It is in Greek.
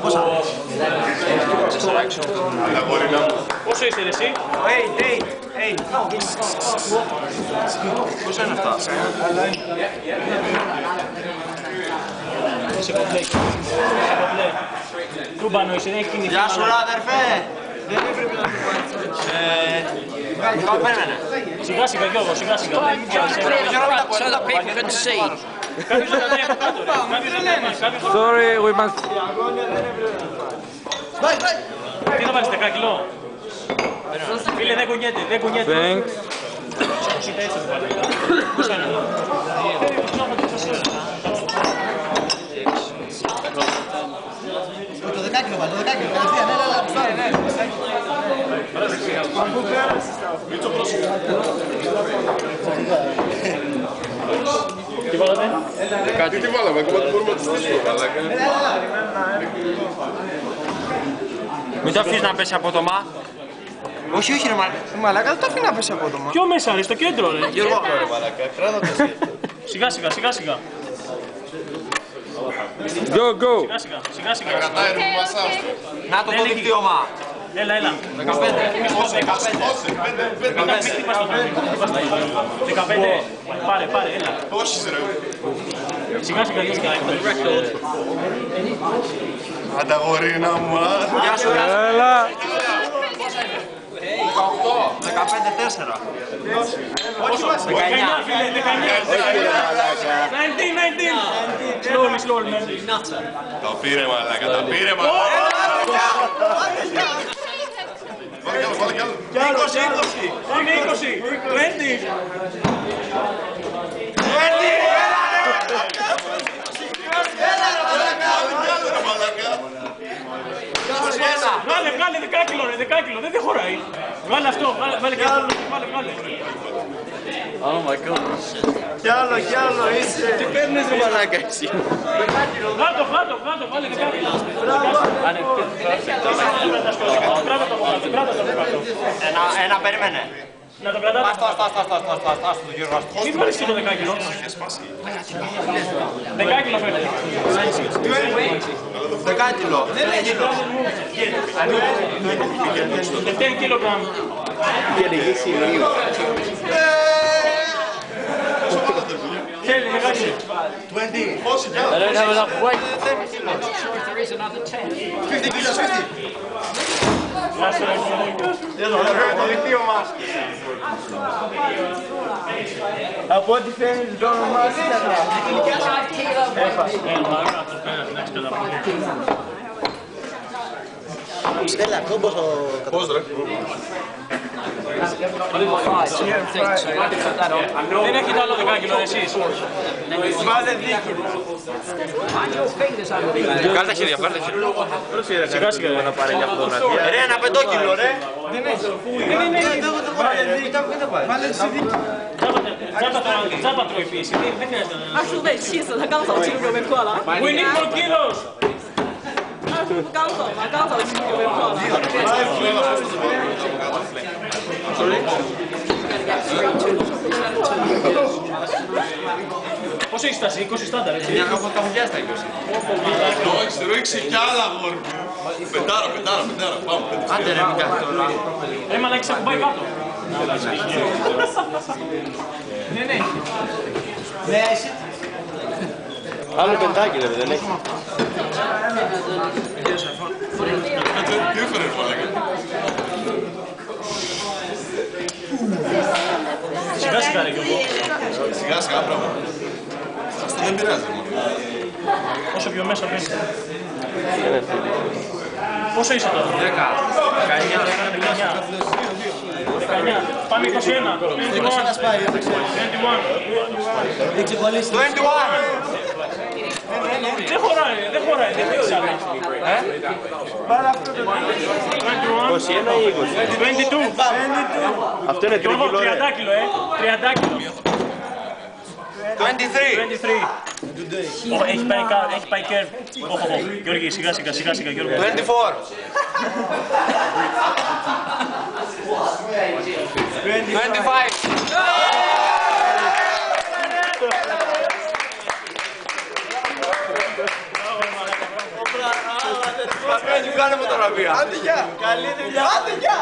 Πόσα. Πόσο είσαι εσύ? 8. Πόσα είναι αυτά? Είσαι κομπλέ. Τούμπανο είσαι, δεν έχει κινηθεί. Γεια σου ρε αδερφέ! Δεν έπρεπε να το πω. Περίμενε. Σιγά σιγά Γιώργο, σιγά σιγά. So that people can see. Κάποιος θα τα έχω κάτω ρε. Sorry, we must. Τι θα βάλεις 10 κιλό? Φίλε δεν κουνιέται, δεν κουνιέται. Thanks. Πώς είναι? Το 10 κιλό βάλει, το 10 κιλό. Κατευθείαν, Τι βάλατε? Τι βάλαμε, ακόμα δεν μπορούμε να τους στήσουμε, μαλάκα. Μην το αφήσεις να πέσει απότομα. Όχι, όχι ρε μαλάκα, δεν το αφήνει να πέσει απότομα. Πιο μέσα ρε, στο κέντρο ρε. Γιώργο, Σιγά σιγά, σιγά σιγά. Go, go. Σιγά σιγά. Κρατάει ρε που μασάζ. να το δικτύωμα. Έλα. 15. Μην χτυπάς το χέρι. 15. Πάρε, έλα. Πόσοι ρε. Σιγά σιγά. Ανταγορίνα μου. Γεια σου, Έλα. 18, 15, 4. Όχι, 19. 19. 19. Slowly, man. Τα πήρε μαλάκα, τα πήρε μαλάκα. Βάλε κι άλλο. 20. Πάμε 20. 20. Βγάλε 10 κιλό ρε, 10 κιλό, δεν χωράει. Βγάλε αυτό, βάλε κι άλλο, βάλε. Oh my god. Κι άλλο είσαι. Τι παίρνεις ρε μαλάκα εσύ. Βγάλε, βάλε 10 κιλό. Κράτα το από κάτω. Ένα περίμενε. Να το κρατάτε. Άστο το Γιώργο. Μην βάλεις το 10 κιλό. 10 κιλό φαίνεται. 10 κιλό. 10 κιλογραμμ. Θέλει 10 κιλό. 20. Πόσοι κι I άλλο. don't have enough weight. I'm not sure if there is another 10. 50 kilos, 50. Το δικτύωμα. Από ό,τι φαίνεται το όνομα Έλα, κόμπος ο... Πώς ρε. Δεν έχετε άλλο 10 κιλό εσείς. Βάλε δίκη. Κάνε τα χέρια, πάρε τα χέρια. Σιγά σιγά. Ρε, ένα 5 κιλό ρε. Δεν έχει. Βάλε δίκη. Βάλε στη δίκη. Τζάπα τρώει πίεση. Δεν χρειάζεται να...阿叔被气死，他刚走记录就被破了。 We need more kilos. 阿叔刚走嘛，刚走记录就被破了。 Πόσο έχεις φτάσει, 20 στάνταρ έτσι. Από τα μουδιά στα 20. Όχι, ρίξει κι άλλα αγόρι. Πεντάρα, πάμε. Άντε ρε, μην κάθει τώρα. Ρε μαλάκι, σε ακουμπάει κάτω. Ναι. Ναι, εσύ. Άλλο πεντάκι δεν έχει. Τι έφερε μαλάκα. Σιγά σιγά ρε Γιώργο. Σιγά πράγμα. Αυτό δεν πειράζει μόνο. Όσο πιο μέσα μπαίνεις. Πόσο είσαι τώρα? 19. Πάμε 21. 21 σπάει, δεν ξέρω. 21. Δεν ξεκολλήσει. 21. Δεν χωράει, δεν θέλεις άλλο. Πάρε αυτό το 21 ή 20. 22. Αυτό είναι 3 Γιώργο, κιλό. 30 κιλό, 30 κιλό. 23. Έχει πάει κέρβ. Γιώργη, σιγά Γιώργο. 24. 25. Μας κάνει φωτογραφία. Άντε γεια. Καλή δουλειά. Άντε γεια.